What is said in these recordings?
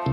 As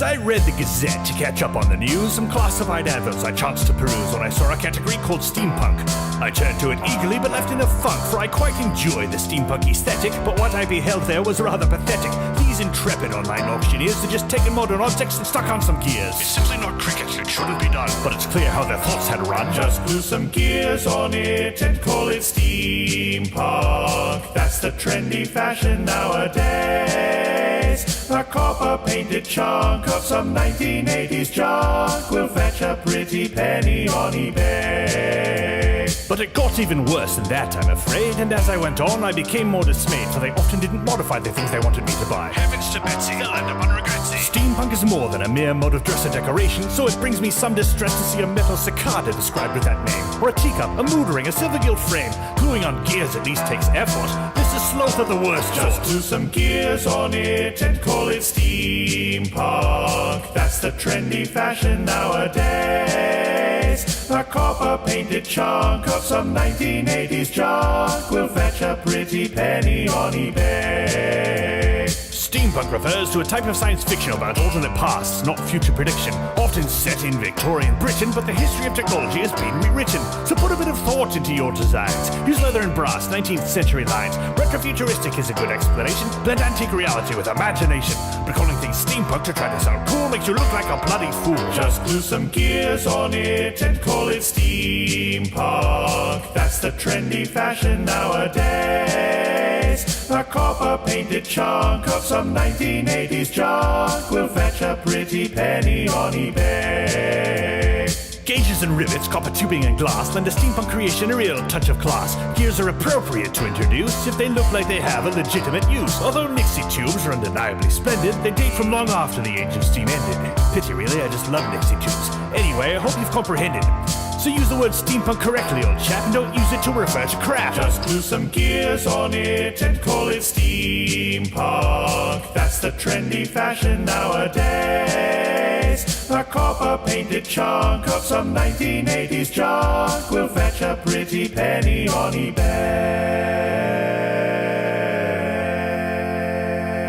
I read the Gazette to catch up on the news, some classified adverts I chanced to peruse when I saw a category called SteamPunk. I turned to it eagerly but left in a funk, for I quite enjoy the steampunk aesthetic, but what I beheld there was rather pathetic. These intrepid online auctioneers are just taking modern objects and stuck on some gears. It's simply not cricket, it shouldn't be done, but it's clear how their thoughts had run. Just glue some gears on it and call it steampunk. That's the trendy fashion nowadays. A copper-painted chunk of some 1980s junk will fetch a pretty penny on eBay. But it got even worse than that, I'm afraid, and as I went on, I became more dismayed, for they often didn't modify the things they wanted me to buy. Heavens to Betsy, they'll end up on Regretzy. Steampunk is more than a mere mode of dress or decoration, so it brings me some distress to see a metal cicada described with that name, or a teacup, a mood ring, a silver gilt frame. Gluing on gears at least takes effort. This is sloth of the worst. Just glue some gears on it and call it steampunk. That's the trendy fashion nowadays. A copper-painted chunk of some 1980s junk will fetch a pretty penny on eBay. Steampunk refers to a type of science fiction about alternate pasts, not future prediction, often set in Victorian Britain, but the history of technology has been rewritten. So put a bit of thought into your designs. Use leather and brass, 19th century lines. Retrofuturistic is a good explanation. Blend antique reality with imagination. But calling things steampunk to try to sound cool makes you look like a bloody fool. Just glue some gears on it and call it steampunk. That's the trendy fashion nowadays. A copper-painted chunk of some 1980s junk will fetch a pretty penny on eBay. Gauges and rivets, copper tubing and glass lend a steampunk creation a real touch of class. Gears are appropriate to introduce if they look like they have a legitimate use. Although Nixie tubes are undeniably splendid, they date from long after the age of steam ended. Pity really, I just love Nixie tubes. Anyway, I hope you've comprehended. So use the word steampunk correctly, old chap, and don't use it to refer to crap. Just glue some gears on it and call it steampunk. That's the trendy fashion nowadays. A copper-painted chunk of some 1980s junk will fetch a pretty penny on eBay.